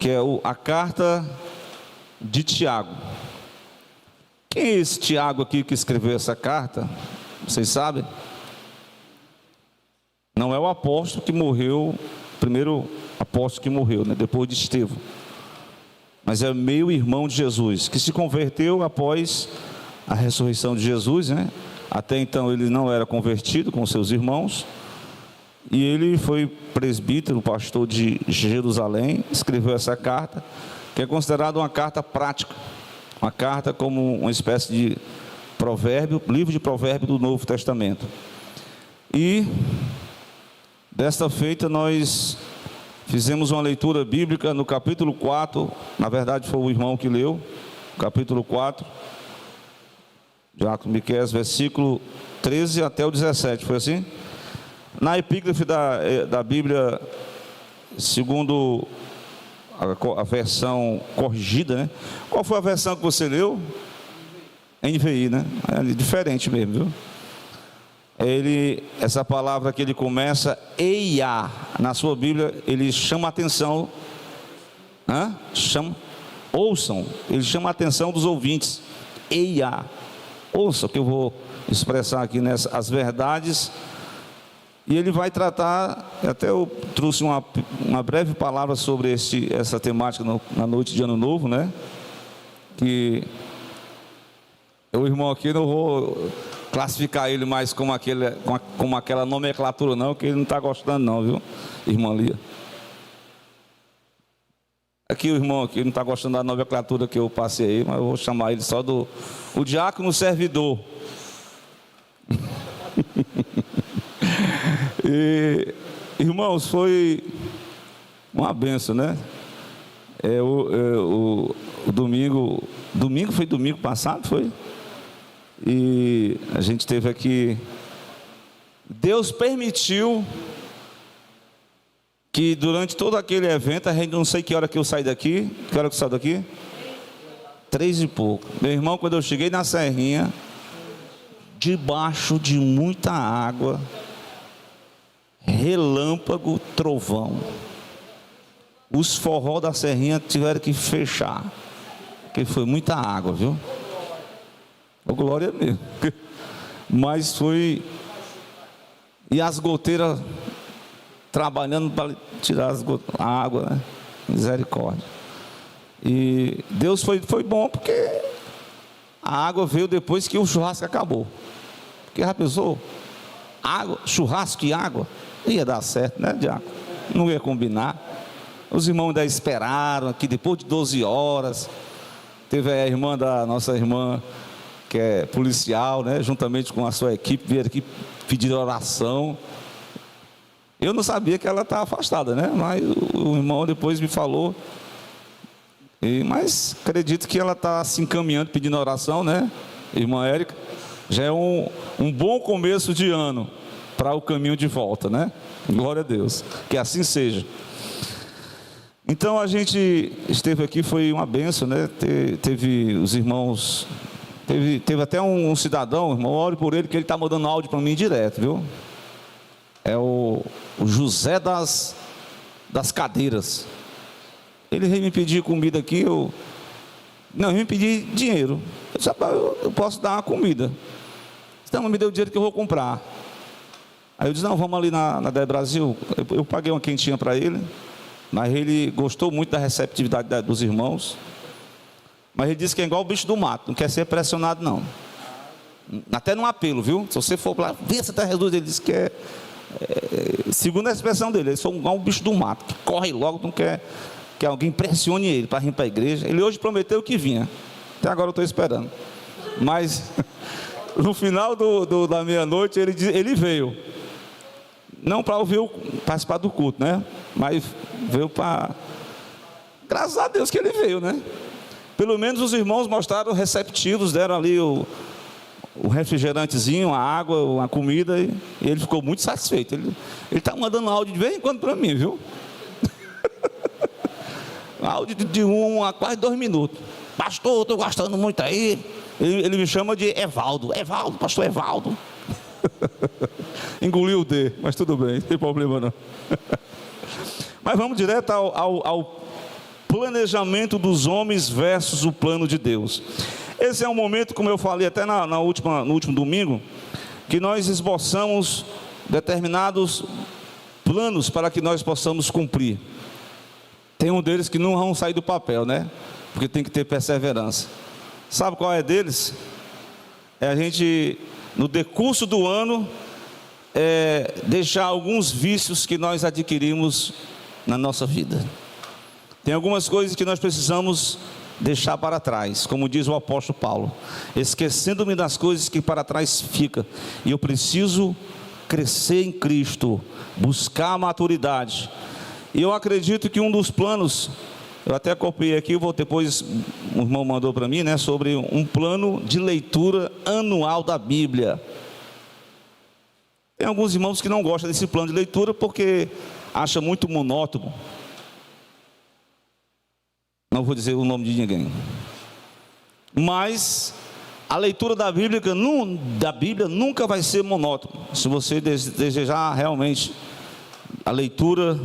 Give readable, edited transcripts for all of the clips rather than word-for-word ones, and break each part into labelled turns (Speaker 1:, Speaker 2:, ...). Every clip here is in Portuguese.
Speaker 1: que é a carta de Tiago. Quem é esse Tiago aqui que escreveu essa carta? Vocês sabem? Não é o apóstolo que morreu, o primeiro apóstolo que morreu, né, depois de Estevão. Mas é meio irmão de Jesus, que se converteu após a ressurreição de Jesus, né? Até então ele não era convertido com seus irmãos. E ele foi presbítero, pastor de Jerusalém, escreveu essa carta, que é considerada uma carta prática, uma carta como uma espécie de provérbio, livro de provérbio do Novo Testamento. E desta feita nós fizemos uma leitura bíblica no capítulo 4, na verdade foi o irmão que leu, capítulo 4, Diácono Miqueias, versículo 13 até o 17, foi assim? Na epígrafe da Bíblia, segundo a versão corrigida, né? Qual foi a versão que você leu? NVI, né? É diferente mesmo, viu? Essa palavra que ele começa, Eia, na sua Bíblia, ele chama a atenção, ouçam, ele chama a atenção dos ouvintes, Eia, ouça o que eu vou expressar aqui as verdades. E ele vai tratar, até eu trouxe uma breve palavra sobre essa temática na noite de Ano Novo, né? Que o irmão aqui, não vou classificar ele mais como aquela nomenclatura não, que ele não está gostando não, viu, irmã Lia? Aqui o irmão aqui não está gostando da nomenclatura que eu passei aí, mas eu vou chamar ele só o diácono servidor. E, irmãos, foi uma benção, né? O domingo foi domingo passado, foi? E a gente teve aqui, Deus permitiu que durante todo aquele evento, a gente não sei que hora que eu saí daqui, que hora que eu saí daqui? 3 e pouco. Meu irmão, quando eu cheguei na Serrinha, debaixo de muita água, relâmpago, trovão, os forró da Serrinha tiveram que fechar, porque foi muita água, viu? Oh, glória mesmo. Mas foi, e as goteiras trabalhando para tirar a água, né? Misericórdia. E Deus foi bom, porque a água veio depois que o churrasco acabou. Porque já pensou? Água, churrasco e água, ia dar certo, né, diácono? Não ia combinar. Os irmãos ainda esperaram aqui, depois de 12 horas. Teve a nossa irmã, que é policial, né, juntamente com a sua equipe, vieram aqui pedir oração. Eu não sabia que ela estava afastada, né? Mas o irmão depois me falou. Mas acredito que ela está se encaminhando, pedindo oração, né? Irmã Érica. Já é um bom começo de ano para o caminho de volta, né? Glória a Deus. Que assim seja. Então a gente esteve aqui, foi uma bênção, né? Teve os irmãos. Teve até um cidadão, irmão, ore por ele, que ele está mandando áudio para mim direto, viu? É o José das Cadeiras. Ele veio me pedir comida aqui, ele me pedir dinheiro. Eu disse, eu posso dar uma comida. Então me deu o dinheiro que eu vou comprar. Aí eu disse, não, vamos ali na Dé Brasil. Eu paguei uma quentinha para ele, mas ele gostou muito da receptividade dos irmãos. Mas ele disse que é igual o bicho do mato, não quer ser pressionado não. Até num apelo, viu? Se você for lá, vê se está Jesus, ele disse que segundo a expressão dele, eles são igual um bicho do mato, que corre logo, não quer que alguém pressione ele para vir para a igreja. Ele hoje prometeu que vinha, até agora eu estou esperando, mas no final da meia-noite ele veio, não para participar do culto, né? Mas veio para, graças a Deus que ele veio, né? Pelo menos os irmãos mostraram receptivos, deram ali o refrigerantezinho, a água, a comida, e ele ficou muito satisfeito. Ele está mandando áudio de vez em quando para mim, viu? Áudio de 1 a quase 2 minutos. Pastor, estou gostando muito aí. Ele me chama de Evaldo, pastor Evaldo. Engoliu o D, mas tudo bem, não tem problema não. Mas vamos direto ao planejamento dos homens versus o plano de Deus. Esse é um momento, como eu falei até no último domingo, que nós esboçamos determinados planos para que nós possamos cumprir. Tem um deles que não vão sair do papel, né? Porque tem que ter perseverança. Sabe qual é deles? É a gente, no decurso do ano, deixar alguns vícios que nós adquirimos na nossa vida. Tem algumas coisas que nós precisamos deixar para trás, como diz o apóstolo Paulo, esquecendo-me das coisas que para trás ficam, e eu preciso crescer em Cristo, buscar a maturidade. E eu acredito que um dos planos, eu até copiei aqui, depois o irmão mandou para mim, né, sobre um plano de leitura anual da Bíblia. Tem alguns irmãos que não gostam desse plano de leitura porque acham muito monótono. Não vou dizer o nome de ninguém. Mas a leitura da Bíblia nunca vai ser monótona. Se você desejar realmente a leitura,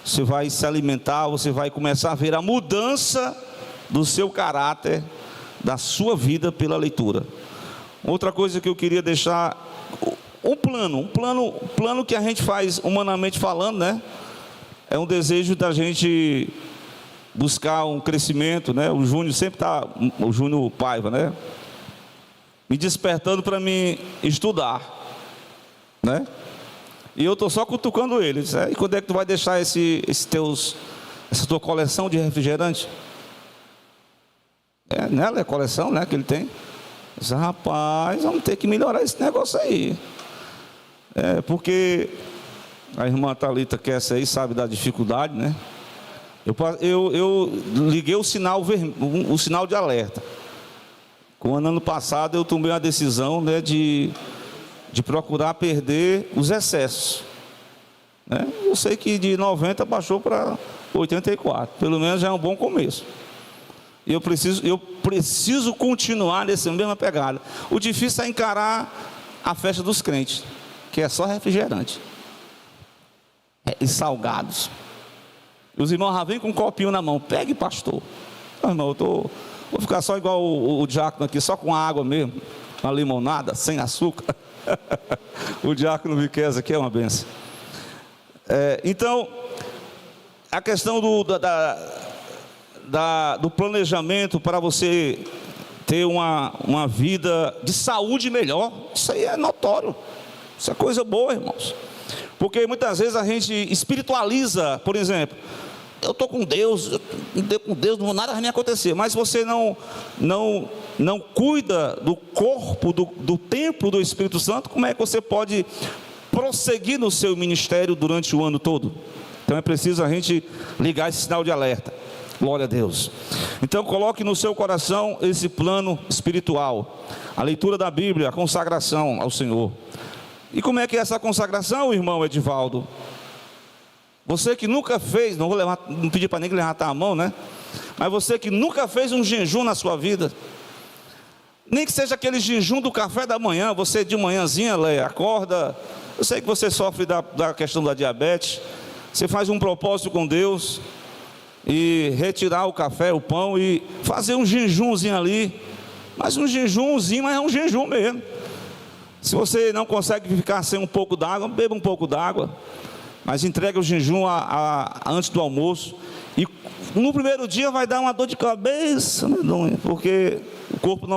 Speaker 1: você vai se alimentar, você vai começar a ver a mudança do seu caráter, da sua vida pela leitura. Outra coisa que eu queria deixar, um plano que a gente faz humanamente falando, né? É um desejo da gente buscar um crescimento, né? O Júnior sempre está, o Júnior Paiva, né? Me despertando para mim estudar, né? E eu estou só cutucando ele. E quando é que tu vai deixar essa tua coleção de refrigerante? Nela é a coleção, né, que ele tem. Disse, rapaz, vamos ter que melhorar esse negócio aí. Porque a irmã Thalita que essa aí sabe da dificuldade, né? Eu liguei o sinal de alerta. Quando ano passado eu tomei a decisão, né, de procurar perder os excessos, né? Eu sei que de 90 baixou para 84, pelo menos já é um bom começo. E eu preciso continuar nessa mesma pegada. O difícil é encarar a festa dos crentes, que é só refrigerante e salgados. Os irmãos já vêm com um copinho na mão. Pegue, pastor. Não, irmão, vou ficar só igual o diácono aqui, só com água mesmo, uma limonada, sem açúcar. O diácono Miqueias aqui é uma benção. Então, a questão do planejamento para você ter uma vida de saúde melhor, isso aí é notório. Isso é coisa boa, irmãos. Porque muitas vezes a gente espiritualiza, por exemplo, eu estou com Deus, nada vai me acontecer. Mas se você não cuida do corpo, do templo do Espírito Santo, como é que você pode prosseguir no seu ministério durante o ano todo? Então é preciso a gente ligar esse sinal de alerta. Glória a Deus. Então coloque no seu coração esse plano espiritual, a leitura da Bíblia, a consagração ao Senhor. E como é que é essa consagração, irmão Edivaldo? Você que nunca fez, não pedir para ninguém levantar a mão, né? Mas você que nunca fez um jejum na sua vida, nem que seja aquele jejum do café da manhã, você de manhãzinha, acorda, eu sei que você sofre da questão da diabetes, você faz um propósito com Deus, e retirar o café, o pão, e fazer um jejumzinho ali, mas um jejumzinho, mas é um jejum mesmo. Se você não consegue ficar sem um pouco d'água, beba um pouco d'água, mas entregue o jejum antes do almoço. E no primeiro dia vai dar uma dor de cabeça, porque o corpo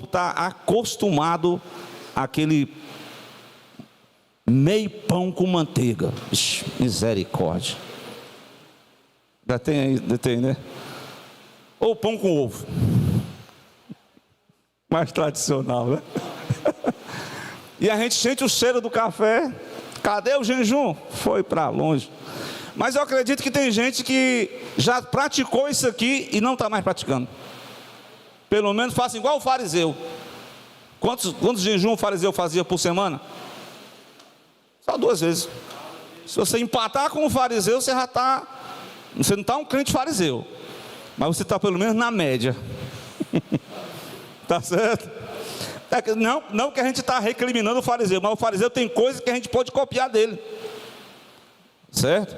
Speaker 1: está acostumado àquele meio pão com manteiga. Ixi, misericórdia. Já tem aí, né? Ou pão com ovo. Mais tradicional, né? E a gente sente o cheiro do café. Cadê o jejum? Foi para longe. Mas eu acredito que tem gente que já praticou isso aqui e não está mais praticando. Pelo menos faça igual o fariseu. Quantos jejum o fariseu fazia por semana? Só 2 vezes. Se você empatar com o fariseu, você não está um crente fariseu, mas você está pelo menos na média. Tá certo? Não que a gente está recriminando o fariseu, mas o fariseu tem coisas que a gente pode copiar dele. Certo?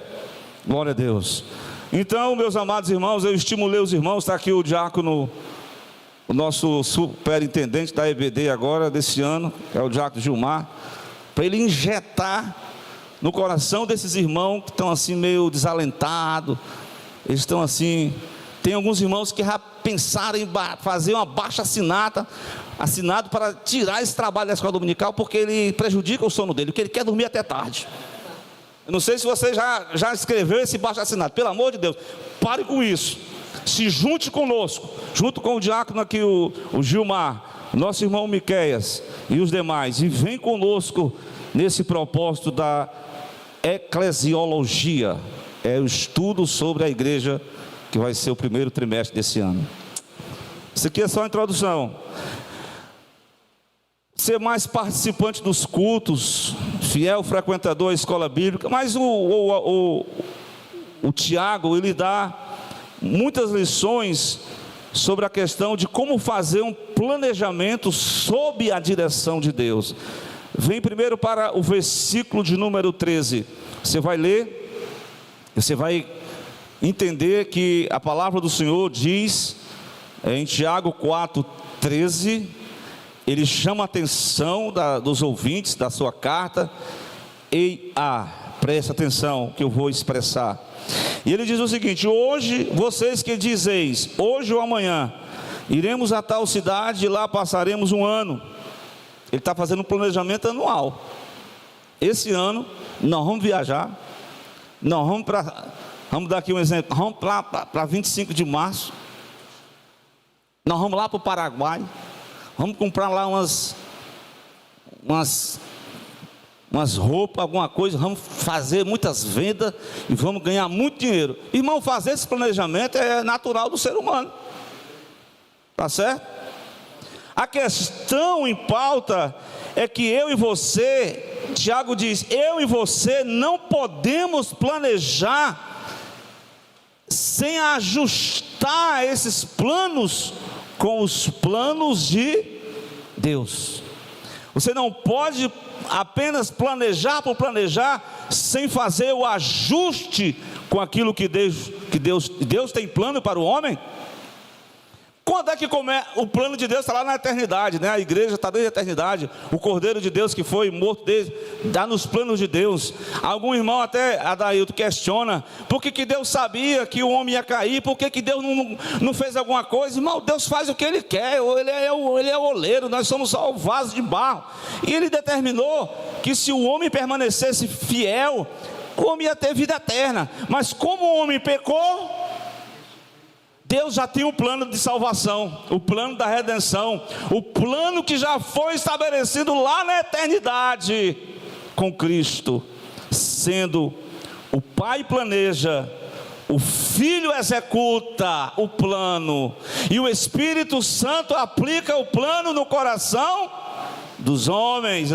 Speaker 1: Glória a Deus. Então, meus amados irmãos, eu estimulei os irmãos, está aqui o diácono, o nosso superintendente da EBD agora, desse ano, é o diácono Gilmar, para ele injetar no coração desses irmãos que estão assim meio desalentados, eles estão assim, tem alguns irmãos que já pensaram em fazer uma baixa assinado para tirar esse trabalho da escola dominical, porque ele prejudica o sono dele, porque ele quer dormir até tarde. Eu não sei se você já escreveu esse baixo assinado, pelo amor de Deus, pare com isso, se junte conosco, junto com o diácono aqui, o Gilmar, nosso irmão Miqueias e os demais, e vem conosco nesse propósito da eclesiologia, é o estudo sobre a igreja, que vai ser o primeiro trimestre desse ano. Isso aqui é só a introdução. Ser mais participante dos cultos, fiel frequentador da escola bíblica, mas o Tiago, ele dá muitas lições sobre a questão de como fazer um planejamento sob a direção de Deus. Vem primeiro para o versículo de número 13, você vai ler, você vai entender que a palavra do Senhor diz, em Tiago 4:13, ele chama a atenção dos ouvintes da sua carta, presta atenção que eu vou expressar, e ele diz o seguinte: hoje, vocês que dizeis, hoje ou amanhã, iremos a tal cidade e lá passaremos um ano. Ele está fazendo um planejamento anual. Esse ano, nós vamos viajar, nós vamos dar aqui um exemplo, vamos para 25 de março, nós vamos lá para o Paraguai, vamos comprar lá umas roupas, alguma coisa, vamos fazer muitas vendas e vamos ganhar muito dinheiro. Irmão, fazer esse planejamento é natural do ser humano, tá certo? A questão em pauta é que eu e você, Tiago diz, eu e você não podemos planejar sem ajustar esses planos com os planos de Deus. Você não pode apenas planejar por planejar, sem fazer o ajuste com aquilo que Deus tem plano para o homem. Quando é que o plano de Deus está lá na eternidade, né? A igreja está desde a eternidade. O Cordeiro de Deus que foi morto dá nos planos de Deus. Algum irmão até, Adailto, questiona: por que Deus sabia que o homem ia cair? Por que Deus não fez alguma coisa? Irmão, Deus faz o que Ele quer. Ele é o oleiro, nós somos só o vaso de barro. E Ele determinou que se o homem permanecesse fiel, o homem ia ter vida eterna. Mas como o homem pecou, Deus já tinha o plano de salvação, o plano da redenção, o plano que já foi estabelecido lá na eternidade com Cristo. Sendo o Pai planeja, o Filho executa o plano e o Espírito Santo aplica o plano no coração dos homens,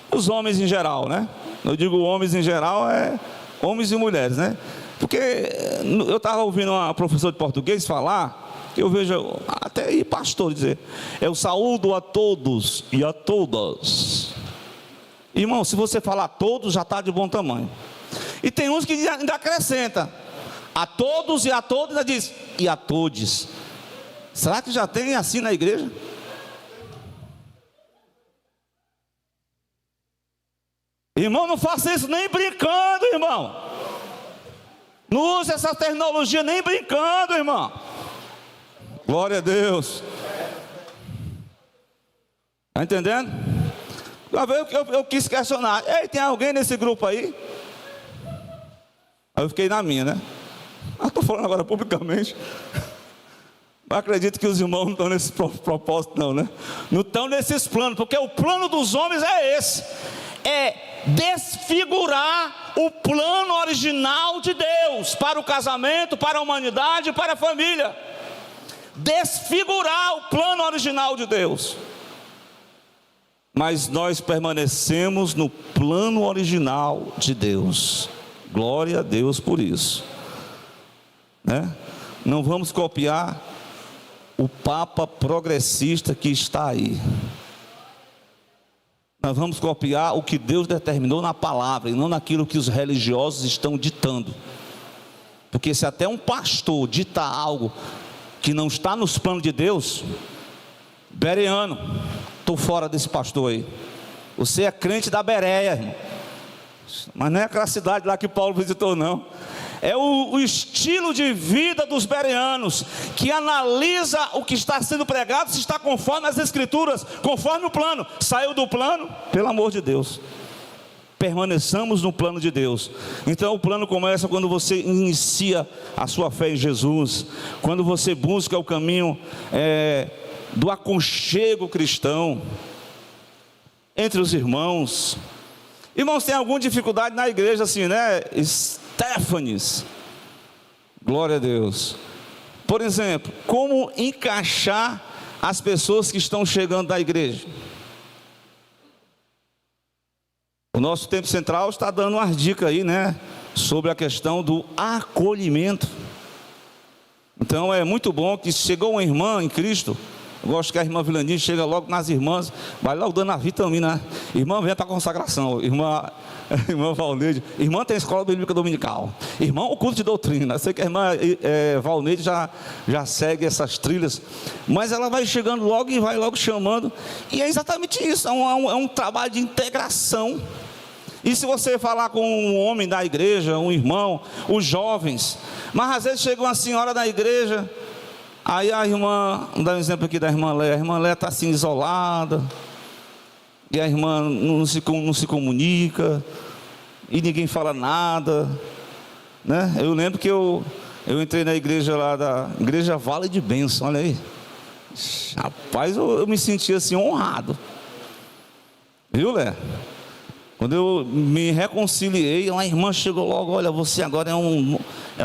Speaker 1: dos homens em geral, né? Eu digo homens em geral, é homens e mulheres, né? Porque eu estava ouvindo uma professora de português falar, que eu vejo até aí pastor dizer, eu saúdo a todos e a todas. Irmão, se você falar todos, já está de bom tamanho. E tem uns que ainda acrescenta, a todos e a todas, ainda diz, e a todes. Será que já tem assim na igreja? Irmão, não faça isso nem brincando, irmão. Não use essa tecnologia nem brincando, irmão. Glória a Deus. Está entendendo? Uma vez eu quis questionar: ei, tem alguém nesse grupo aí? Aí eu fiquei na minha, né? Estou falando agora publicamente. Mas acredito que os irmãos não estão nesse propósito não, né? Não estão nesses planos, porque o plano dos homens é esse: é desfigurar o plano original de Deus para o casamento, para a humanidade, para a família. Desfigurar o plano original de Deus. Mas nós permanecemos no plano original de Deus. Glória a Deus por isso, né? Não vamos copiar o Papa progressista que está aí. Nós vamos copiar o que Deus determinou na palavra, e não naquilo que os religiosos estão ditando. Porque se até um pastor dita algo que não está nos planos de Deus, bereano, estou fora desse pastor aí. Você é crente da Bereia, irmão. Mas não é aquela cidade lá que Paulo visitou, não. É o estilo de vida dos bereanos, que analisa o que está sendo pregado, se está conforme as escrituras, conforme o plano. Saiu do plano, pelo amor de Deus, permaneçamos no plano de Deus. Então o plano começa quando você inicia a sua fé em Jesus, quando você busca o caminho do aconchego cristão entre os irmãos. Irmãos, tem alguma dificuldade na igreja assim, né? Stefanes, glória a Deus. Por exemplo, como encaixar as pessoas que estão chegando na igreja? O nosso Tempo Central está dando umas dicas aí, né? Sobre a questão do acolhimento. Então é muito bom que chegou uma irmã em Cristo. Eu gosto que a irmã Vilani chega logo nas irmãs, vai logo dando a vitamina. Irmã, vem para a consagração. Irmã Valneide, irmã tem escola bíblica dominical. Irmã, o culto de doutrina. Eu sei que a irmã Valneide já segue essas trilhas, mas ela vai chegando logo e vai logo chamando. E é exatamente isso, é um trabalho de integração. E se você falar com um homem da igreja, um irmão, os jovens, mas às vezes chega uma senhora da igreja, aí a irmã, vamos dar um exemplo aqui da irmã Léa. A irmã Léa está assim isolada, e a irmã não se comunica, e ninguém fala nada, né? Eu lembro que eu entrei na igreja lá, da igreja Vale de Bênção, olha aí. Rapaz, eu me senti assim honrado, viu, Léa? Quando eu me reconciliei, uma irmã chegou logo: olha, você agora é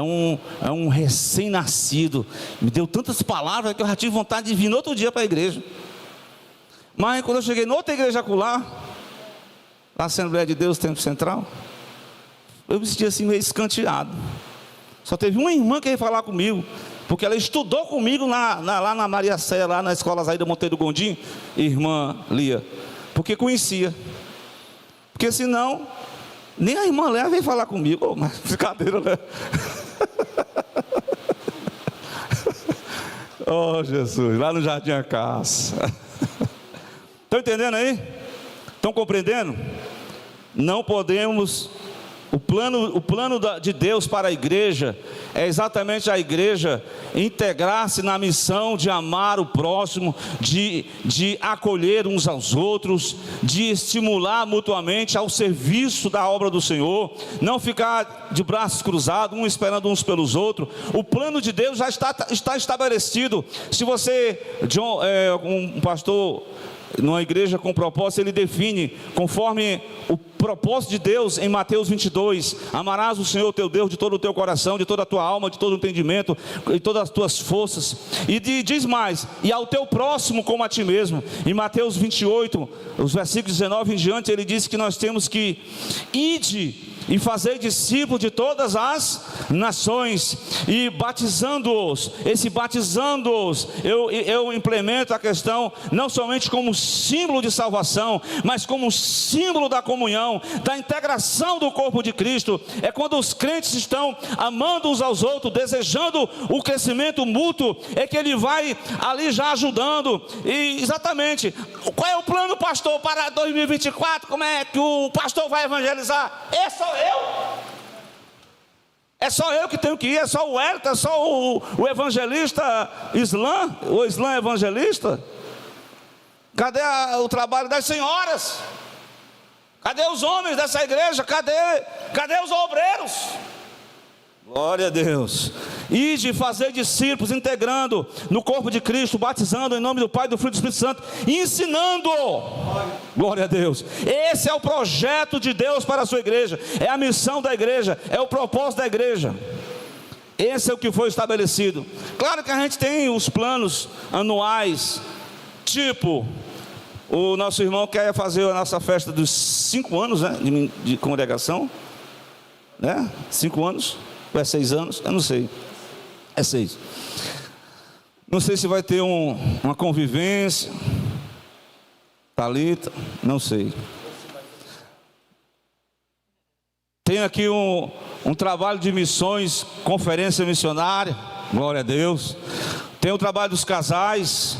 Speaker 1: um recém-nascido. Me deu tantas palavras que eu já tive vontade de vir no outro dia para a igreja. Mas quando eu cheguei noutra igreja acolá, na Assembleia de Deus, Tempo Central, eu me senti assim meio escanteado. Só teve uma irmã que veio falar comigo, porque ela estudou comigo lá na Maria Céia, lá na escola Zaida Monteiro Gondim, irmã Lia, porque conhecia. Porque senão, nem a irmã Léa veio falar comigo. Oh, mas brincadeira, né? Oh, Jesus, lá no Jardim Acácia. Estão entendendo aí? Estão compreendendo? Não podemos... O plano de Deus para a igreja é exatamente a igreja integrar-se na missão de amar o próximo, de acolher uns aos outros, de estimular mutuamente ao serviço da obra do Senhor, não ficar de braços cruzados, um esperando uns pelos outros. O plano de Deus já está estabelecido. Se você, um pastor numa igreja com propósito, ele define conforme o propósito de Deus em Mateus 22, amarás o Senhor teu Deus de todo o teu coração, de toda a tua alma, de todo o entendimento, de todas as tuas forças, e diz mais, e ao teu próximo como a ti mesmo. Em Mateus 28, os versículos 19 em diante, ele diz que nós temos que ide e fazer discípulos de todas as nações, e batizando-os. Esse batizando-os, eu implemento a questão não somente como símbolo de salvação, mas como símbolo da comunhão, da integração do corpo de Cristo. É quando os crentes estão amando uns aos outros, desejando o crescimento mútuo, é que ele vai ali já ajudando. E exatamente, qual é o plano, pastor, para 2024? Como é que o pastor vai evangelizar? É só eu que tenho que ir, é só o Hélio, é só o evangelista Islã, o Islã evangelista? Cadê o trabalho das senhoras? Cadê os homens dessa igreja? Cadê os obreiros? Glória a Deus. E de fazer discípulos, integrando no corpo de Cristo, batizando em nome do Pai, do Filho e do Espírito Santo, ensinando. Glória a Deus. Esse é o projeto de Deus para a sua igreja, é a missão da igreja, é o propósito da igreja. Esse é o que foi estabelecido. Claro que a gente tem os planos anuais, tipo, o nosso irmão quer fazer a nossa festa dos 5 anos, né, de congregação, né? 5 anos, ou é 6 anos, eu não sei. É 6. Não sei se vai ter uma convivência, Thalita, não sei. Tem tem aqui um trabalho de missões, conferência missionária, glória a Deus. Tem o trabalho dos casais.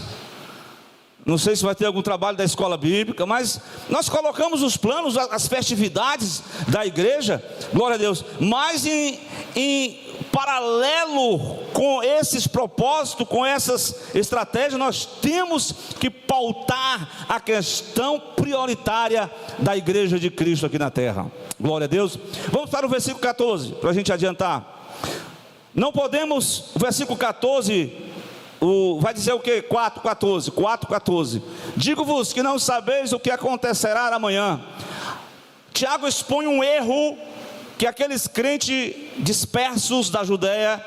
Speaker 1: Não sei se vai ter algum trabalho da escola bíblica, mas nós colocamos os planos, as festividades da igreja, glória a Deus, mas em paralelo com esses propósitos, com essas estratégias, nós temos que pautar a questão prioritária da igreja de Cristo aqui na terra, glória a Deus. Vamos para o versículo 14, para a gente adiantar. Não podemos, o versículo 14, vai dizer o que? 4,14. Digo-vos que não sabeis o que acontecerá amanhã. Tiago expõe um erro que aqueles crentes dispersos da Judéia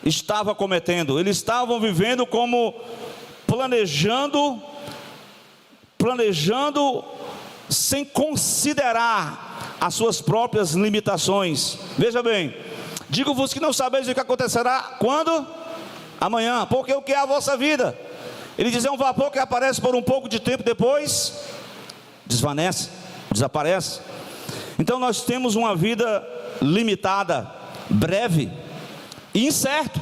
Speaker 1: estavam cometendo. Eles estavam vivendo como planejando sem considerar as suas próprias limitações. Veja bem, digo-vos que não sabeis o que acontecerá quando? Amanhã, porque o que é a vossa vida? Ele diz, é um vapor que aparece por um pouco de tempo, depois desvanece, desaparece. Então nós temos uma vida limitada, breve e incerto.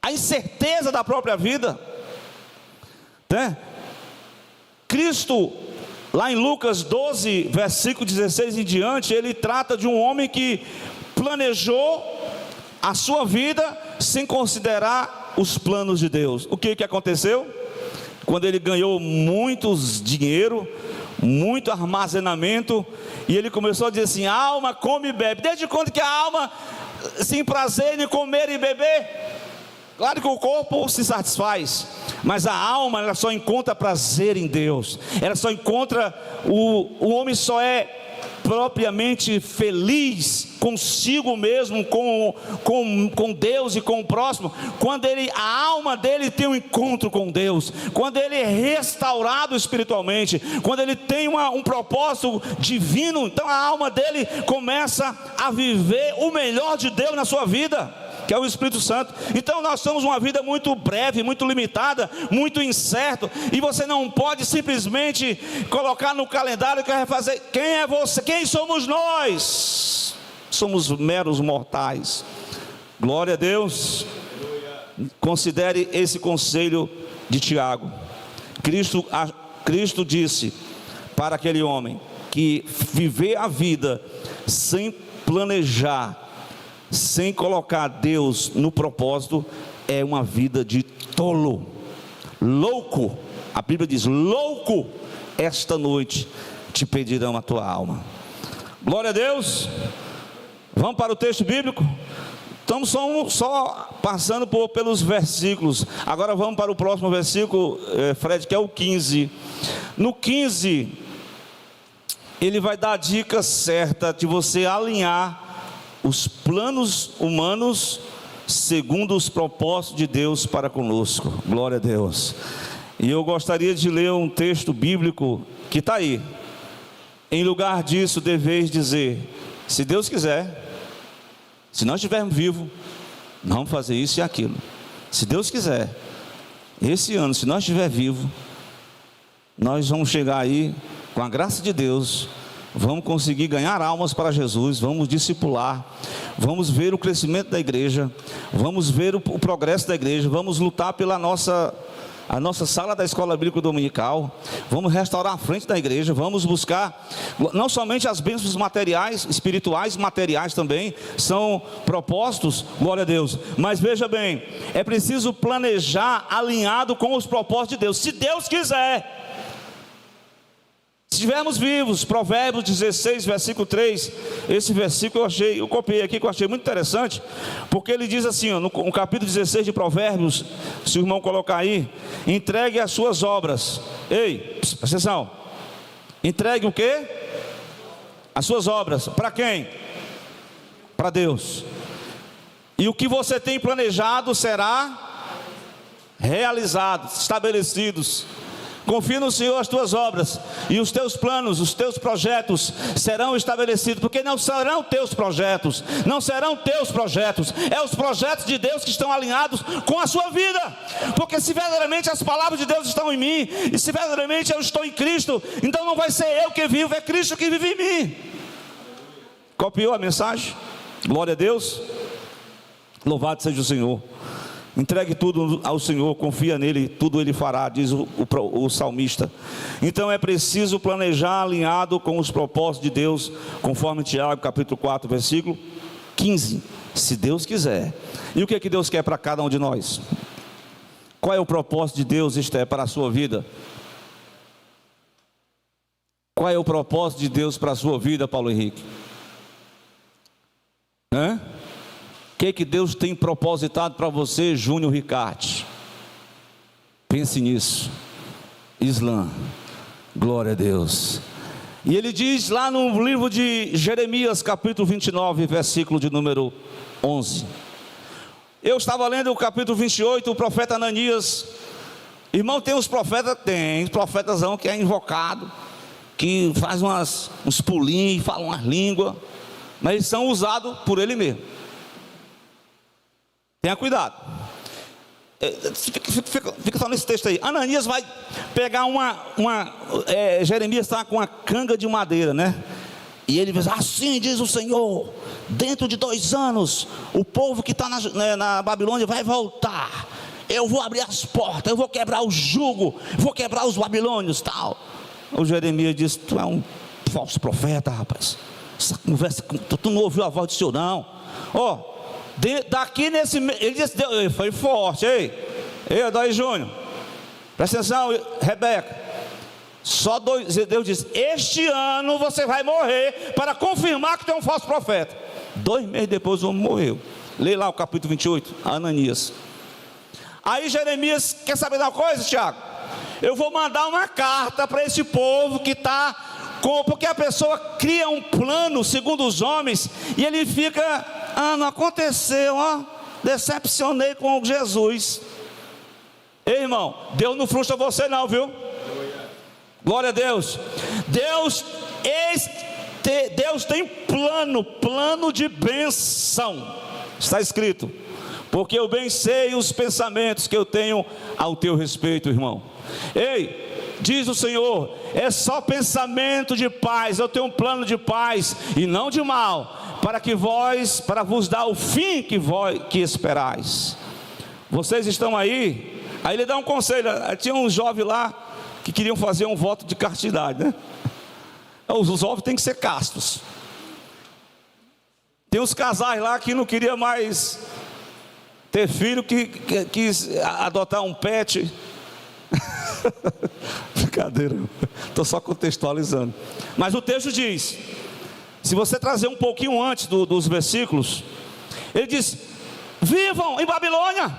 Speaker 1: A incerteza da própria vida, né? Cristo, lá em Lucas 12, versículo 16 em diante, ele trata de um homem que planejou a sua vida sem considerar os planos de Deus. O que aconteceu? Quando ele ganhou muitos dinheiro, muito armazenamento, e ele começou a dizer assim, alma come e bebe. Desde quando que a alma se emprazer em comer e beber? Claro que o corpo se satisfaz, mas a alma, ela só encontra prazer em Deus. Ela só encontra, o homem só é propriamente feliz consigo mesmo, com Deus e com o próximo, quando a alma dele tem um encontro com Deus, quando ele é restaurado espiritualmente, quando ele tem um propósito divino. Então a alma dele começa a viver o melhor de Deus na sua vida, que é o Espírito Santo. Então nós temos uma vida muito breve, muito limitada, muito incerta, e você não pode simplesmente colocar no calendário que vai fazer. Quem é você? Quem somos nós? Somos meros mortais. Glória a Deus. Considere esse conselho de Tiago. Cristo disse para aquele homem que viver a vida sem planejar, sem colocar Deus no propósito, é uma vida de tolo, louco. A Bíblia diz, louco, esta noite te pedirão a tua alma. Glória a Deus. Vamos para o texto bíblico. Estamos só passando pelos versículos. Agora vamos para o próximo versículo, Fred, que é o 15. No 15, ele vai dar a dica certa de você alinhar os planos humanos segundo os propósitos de Deus para conosco. Glória a Deus. E eu gostaria de ler um texto bíblico que está aí. Em lugar disso, deveis dizer, se Deus quiser, se nós estivermos vivos, vamos fazer isso e aquilo. Se Deus quiser, esse ano, se nós estivermos vivos, nós vamos chegar aí, com a graça de Deus, vamos conseguir ganhar almas para Jesus, vamos discipular, vamos ver o crescimento da igreja, vamos ver o progresso da igreja, vamos lutar pela a nossa sala da escola bíblica dominical, vamos restaurar a frente da igreja, vamos buscar, não somente as bênçãos materiais, espirituais, materiais também, são propósitos, glória a Deus, mas veja bem, é preciso planejar alinhado com os propósitos de Deus, se Deus quiser. Se estivermos vivos, Provérbios 16, versículo 3, esse versículo eu copiei aqui, que eu achei muito interessante, porque ele diz assim, ó, no capítulo 16 de Provérbios, se o irmão colocar aí, entregue as suas obras. Ei, presta atenção, entregue o quê? As suas obras, para quem? Para Deus. E o que você tem planejado será realizado, estabelecidos. Confia no Senhor as tuas obras, e os teus planos, os teus projetos serão estabelecidos, porque não serão teus projetos, não serão teus projetos, é os projetos de Deus que estão alinhados com a sua vida, porque se verdadeiramente as palavras de Deus estão em mim, e se verdadeiramente eu estou em Cristo, então não vai ser eu que vivo, é Cristo que vive em mim. Copiou a mensagem? Glória a Deus. Louvado seja o Senhor. Entregue tudo ao Senhor, confia nele, tudo ele fará, diz o salmista. Então é preciso planejar alinhado com os propósitos de Deus, conforme Tiago capítulo 4, versículo 15. Se Deus quiser. E o que é que Deus quer para cada um de nós? Qual é o propósito de Deus, para a sua vida? Qual é o propósito de Deus para a sua vida, Paulo Henrique? O que Deus tem propositado para você, Júnior Ricardo? Pense nisso. Islã, glória a Deus. E ele diz lá no livro de Jeremias, capítulo 29, versículo de número 11. Eu estava lendo o capítulo 28, o profeta Ananias. Irmão, tem os profetas? Tem, profetazão que é invocado, que faz uns pulinhos, fala umas línguas, mas eles são usados por ele mesmo. Tenha cuidado. Fica só nesse texto aí. Ananias vai pegar Jeremias está com uma canga de madeira, né? E ele diz: assim diz o Senhor, dentro de 2 anos, o povo que está na Babilônia vai voltar. Eu vou abrir as portas, eu vou quebrar o jugo, vou quebrar os babilônios, tal. O Jeremias disse: tu é um falso profeta, rapaz. Essa conversa, tu não ouviu a voz do Senhor, não. Daqui nesse, ele disse, foi forte, ei, Daí Júnior, presta atenção, Rebeca. Deus disse: este ano você vai morrer, para confirmar que tu é um falso profeta. 2 meses depois o homem morreu. Lê lá o capítulo 28, Ananias. Aí Jeremias, quer saber de uma coisa, Tiago? Eu vou mandar uma carta para esse povo que está porque a pessoa cria um plano segundo os homens, e ele fica: não aconteceu, decepcionei com Jesus. Ei, irmão, Deus não frustra você não, viu? Glória a Deus. Deus tem plano de bênção. Está escrito: porque eu bem sei os pensamentos que eu tenho ao teu respeito, irmão. Ei, diz o Senhor, é só pensamento de paz. Eu tenho um plano de paz e não de mal, para vos dar o fim que esperais. Vocês estão aí? Aí ele dá um conselho. Tinha uns jovens lá que queriam fazer um voto de castidade, né? Os jovens têm que ser castos. Tem uns casais lá que não queriam mais ter filho, que quis adotar um pet. Brincadeira, estou só contextualizando. Mas o texto diz, se você trazer um pouquinho antes dos versículos, ele diz: vivam em Babilônia,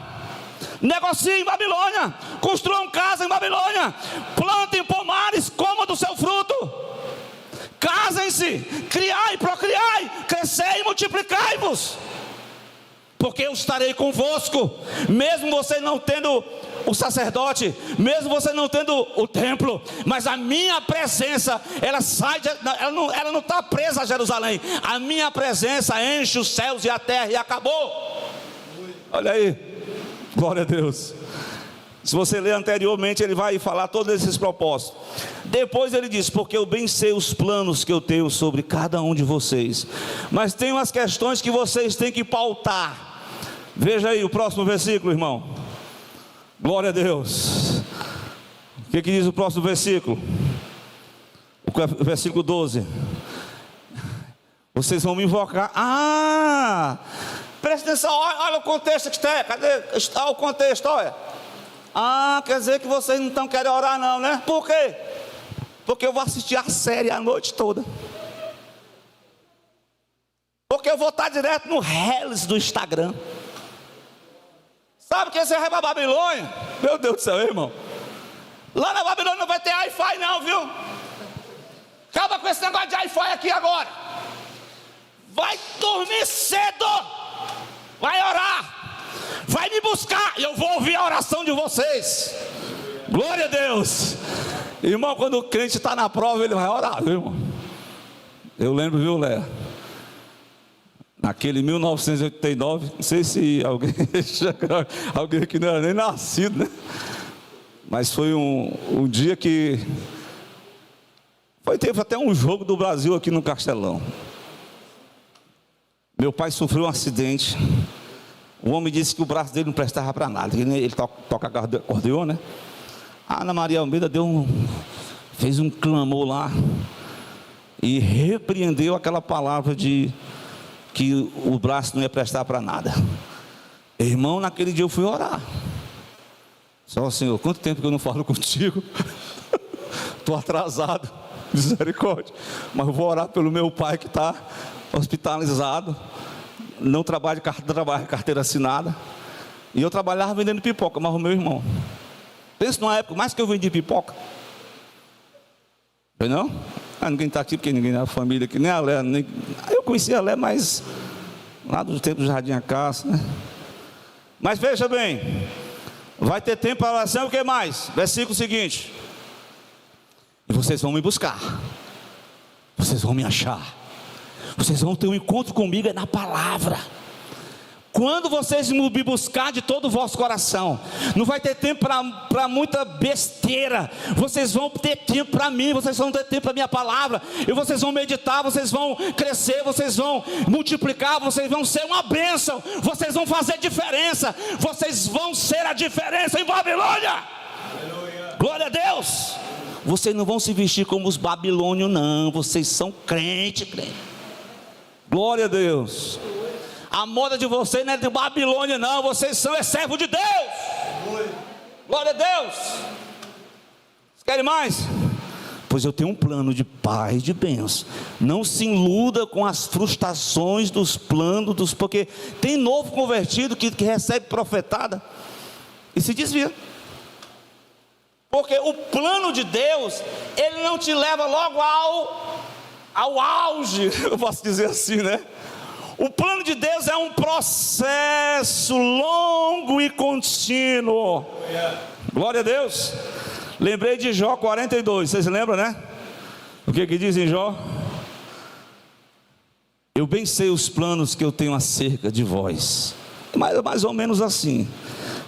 Speaker 1: negociem em Babilônia, construam casa em Babilônia, plantem pomares, comam do seu fruto, casem-se, criai, procriai, crescei e multiplicai-vos, porque eu estarei convosco, mesmo você não tendo o sacerdote, mesmo você não tendo o templo, mas a minha presença, ela não está presa a Jerusalém. A minha presença enche os céus e a terra, e acabou. Olha aí, glória a Deus. Se você ler anteriormente, ele vai falar todos esses propósitos. Depois ele diz: porque eu bem sei os planos que eu tenho sobre cada um de vocês, mas tem umas questões que vocês têm que pautar. Veja aí o próximo versículo, irmão. Glória a Deus. O que diz o próximo versículo? O versículo 12. Vocês vão me invocar. Presta atenção, olha o contexto que está. Cadê? Está o contexto, olha. Quer dizer que vocês não estão querendo orar não, né? Por quê? Porque eu vou assistir a série a noite toda. Porque eu vou estar direto no Reels do Instagram. Sabe que você vai para a Babilônia? Meu Deus do céu, irmão. Lá na Babilônia não vai ter Wi-Fi não, viu? Acaba com esse negócio de Wi-Fi aqui agora. Vai dormir cedo. Vai orar. Vai me buscar. E eu vou ouvir a oração de vocês. Glória a Deus. Irmão, quando o crente está na prova, ele vai orar, viu, irmão? Eu lembro, viu, Léa? Naquele 1989, não sei se alguém aqui não era nem nascido, né? Mas foi um dia que teve até um jogo do Brasil aqui no Castelão. Meu pai sofreu um acidente. O homem disse que o braço dele não prestava para nada. Ele toca acordeon, né? A Ana Maria Almeida fez um clamor lá e repreendeu aquela palavra de que o braço não ia prestar para nada. Irmão, naquele dia eu fui orar. Só, Senhor, quanto tempo que eu não falo contigo? Estou atrasado, misericórdia. Mas eu vou orar pelo meu pai que está hospitalizado. Não trabalha de carteira assinada. E eu trabalhava vendendo pipoca, mas o meu irmão. Pensa numa época mais que eu vendi pipoca. Não? Ninguém está aqui porque ninguém é da família aqui, nem a Lé. Eu conheci a Lé, mas lá do tempo do Jardim Acácio, né? Mas veja bem, vai ter tempo para oração, o que mais? Versículo seguinte: e vocês vão me buscar, vocês vão me achar, vocês vão ter um encontro comigo na palavra. Quando vocês me buscar de todo o vosso coração, não vai ter tempo para muita besteira. Vocês vão ter tempo para mim, vocês vão ter tempo para a minha palavra. E vocês vão meditar, vocês vão crescer, vocês vão multiplicar, vocês vão ser uma bênção, vocês vão fazer diferença, vocês vão ser a diferença em Babilônia. Aleluia. Glória a Deus. Vocês não vão se vestir como os babilônios, não. Vocês são crente. Glória a Deus. A moda de vocês não é de Babilônia, não. Vocês são servo de Deus. Glória a Deus. Vocês querem mais? Pois eu tenho um plano de paz, de bênção. Não se iluda com as frustrações dos planos, porque tem novo convertido que recebe profetada e se desvia. Porque o plano de Deus, ele não te leva logo ao auge, eu posso dizer assim, né? O plano de Deus é um processo longo e contínuo. Glória a Deus. Lembrei de Jó 42, vocês lembram, né? O que diz em Jó? Eu bem sei os planos que eu tenho acerca de vós. Mais ou menos assim.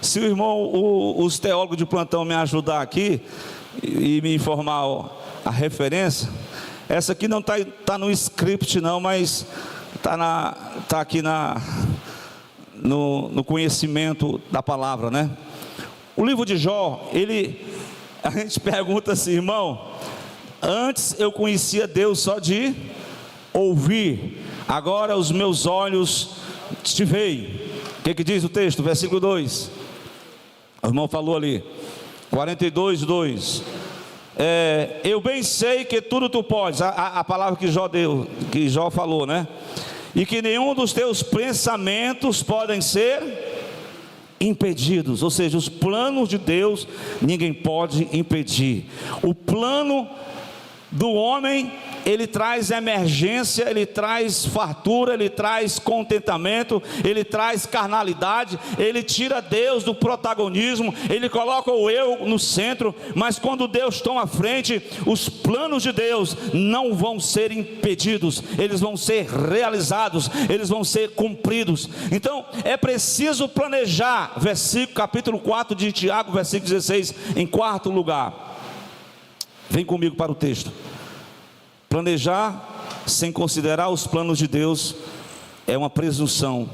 Speaker 1: Se o irmão, os teólogos de plantão me ajudar aqui e me informar a referência, essa aqui não está no script não, mas está aqui no conhecimento da palavra, né? O livro de Jó, a gente pergunta assim, irmão, antes eu conhecia Deus só de ouvir, agora os meus olhos te veem. O que diz o texto? Versículo 2, o irmão falou ali, 42, 2. Eu bem sei que tudo tu podes, a palavra que Jó falou, né? E que nenhum dos teus pensamentos podem ser impedidos. Ou seja, os planos de Deus ninguém pode impedir. O plano do homem, ele traz emergência, ele traz fartura, ele traz contentamento, ele traz carnalidade, ele tira Deus do protagonismo, ele coloca o eu no centro. Mas quando Deus toma a frente, os planos de Deus não vão ser impedidos, eles vão ser realizados, eles vão ser cumpridos. Então é preciso planejar. Capítulo 4 de Tiago, versículo 16, em quarto lugar. Vem comigo para o texto. Planejar sem considerar os planos de Deus é uma presunção,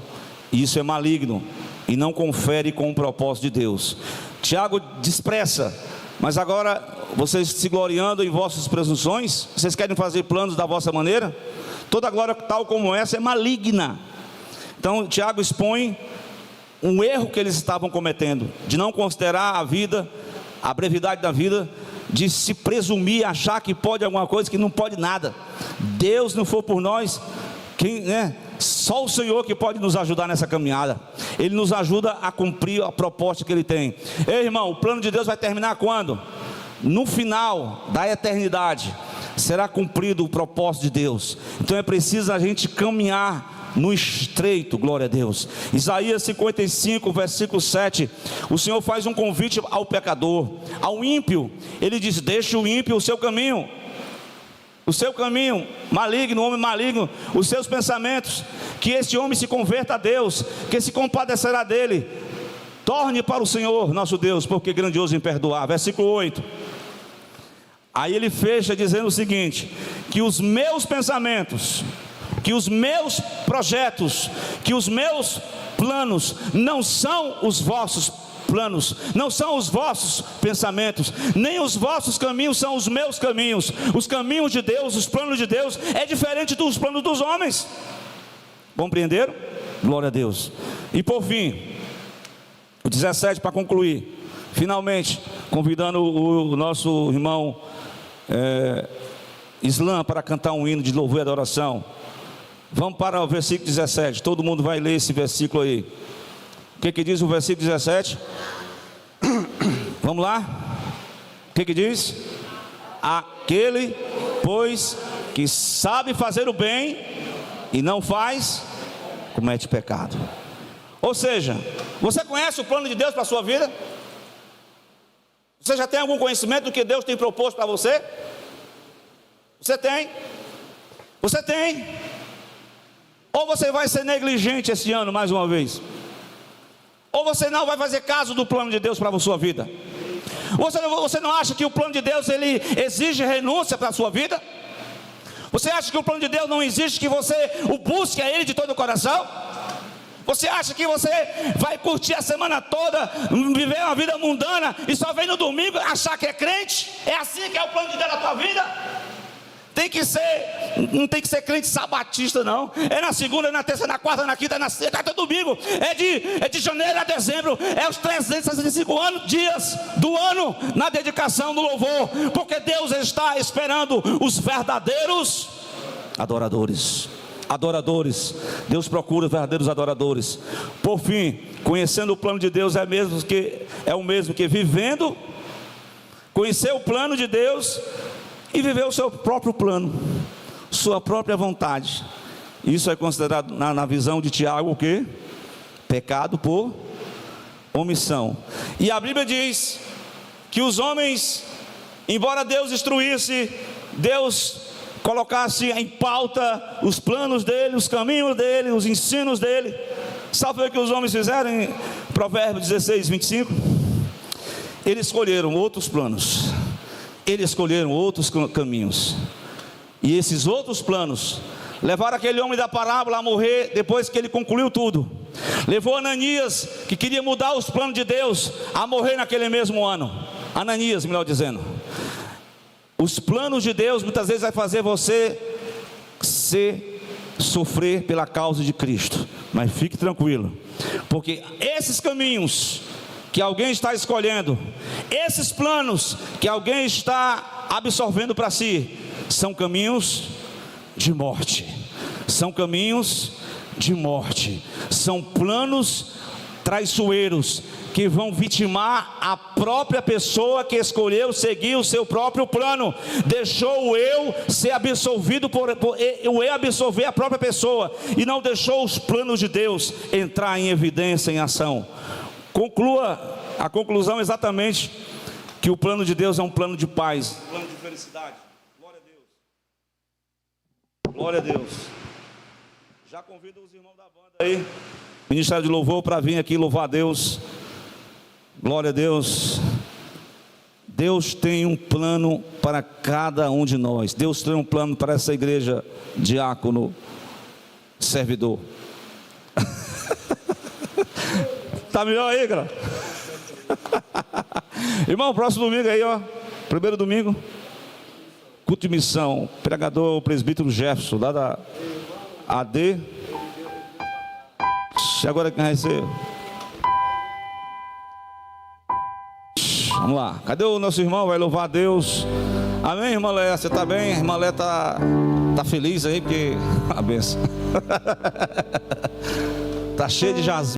Speaker 1: e isso é maligno, e não confere com o propósito de Deus. Tiago despreza, mas agora vocês se gloriando em vossas presunções, vocês querem fazer planos da vossa maneira? Toda glória tal como essa é maligna. Então Tiago expõe um erro que eles estavam cometendo, de não considerar a vida, a brevidade da vida, de se presumir, achar que pode alguma coisa que não pode nada. Deus não for por nós, só o Senhor que pode nos ajudar nessa caminhada. Ele nos ajuda a cumprir a proposta que Ele tem. Ei, irmão, o plano de Deus vai terminar quando? No final da eternidade será cumprido o propósito de Deus. Então é preciso a gente caminhar no estreito, glória a Deus. Isaías 55, versículo 7, o Senhor faz um convite ao pecador, ao ímpio. Ele diz: deixa o ímpio o seu caminho maligno, o homem maligno, os seus pensamentos, que esse homem se converta a Deus, que se compadecerá dele. Torne para o Senhor nosso Deus, porque é grandioso em perdoar. Versículo 8, aí ele fecha dizendo o seguinte: que os meus pensamentos, que os meus projetos, que os meus planos não são os vossos planos, não são os vossos pensamentos, nem os vossos caminhos são os meus caminhos. Os caminhos de Deus, os planos de Deus é diferente dos planos dos homens. Compreenderam? Glória a Deus. E por fim, o 17, para concluir, finalmente convidando o nosso irmão Islam para cantar um hino de louvor e adoração. Vamos para o versículo 17. Todo mundo vai ler esse versículo aí. O que diz o versículo 17? Vamos lá? O que diz? Aquele, pois, que sabe fazer o bem e não faz, comete pecado. Ou seja, você conhece o plano de Deus para a sua vida? Você já tem algum conhecimento do que Deus tem proposto para você? Você tem? Você tem? Ou você vai ser negligente esse ano mais uma vez? Ou você não vai fazer caso do plano de Deus para a sua vida? Você não acha que o plano de Deus ele exige renúncia para a sua vida? Você acha que o plano de Deus não exige que você o busque a Ele de todo o coração? Você acha que você vai curtir a semana toda, viver uma vida mundana e só vem no domingo achar que é crente? É assim que é o plano de Deus na tua vida? Não tem que ser crente sabatista não. É na segunda, na terça, na quarta, na quinta, na sexta, até domingo. É de janeiro a dezembro. É os 365 dias do ano na dedicação do louvor. Porque Deus está esperando os verdadeiros adoradores. Deus procura os verdadeiros adoradores. Por fim, conhecendo o plano de Deus é o mesmo que vivendo, conhecer o plano de Deus e viver o seu próprio plano, sua própria vontade. Isso é considerado na visão de Tiago o quê? Pecado por omissão. E a Bíblia diz que os homens, embora Deus instruísse, Deus colocasse em pauta os planos dele, os caminhos dele, os ensinos dele, sabe o que os homens fizeram em Provérbios 16, 25? Eles escolheram outros planos, eles escolheram outros caminhos, e esses outros planos levaram aquele homem da parábola a morrer depois que ele concluiu tudo. Levou Ananias, que queria mudar os planos de Deus, a morrer naquele mesmo ano. Ananias, melhor dizendo. Os planos de Deus muitas vezes vai fazer você sofrer pela causa de Cristo. Mas fique tranquilo, porque esses caminhos que alguém está escolhendo, esses planos que alguém está absorvendo para si, são caminhos de morte. São caminhos de morte. São planos traiçoeiros que vão vitimar a própria pessoa que escolheu seguir o seu próprio plano. Deixou o eu ser absolvido o eu absorver a própria pessoa e não deixou os planos de Deus entrar em evidência, em ação. A conclusão é exatamente que o plano de Deus é um plano de paz, um plano de felicidade. Glória a Deus. Glória a Deus. Já convido os irmãos da banda aí, Ministério de Louvor, para vir aqui louvar a Deus. Glória a Deus. Deus tem um plano para cada um de nós. Deus tem um plano para essa igreja, diácono, servidor. Tá melhor aí, cara? Irmão, próximo domingo aí, ó. Primeiro domingo, culto de missão. Pregador, o presbítero Jefferson, lá da AD. Agora quem vai ser? Vamos lá. Cadê o nosso irmão? Vai louvar a Deus. Amém, irmã Léa? Você está bem? A irmã Léa tá feliz aí, porque a benção. Tá cheia de jasmim.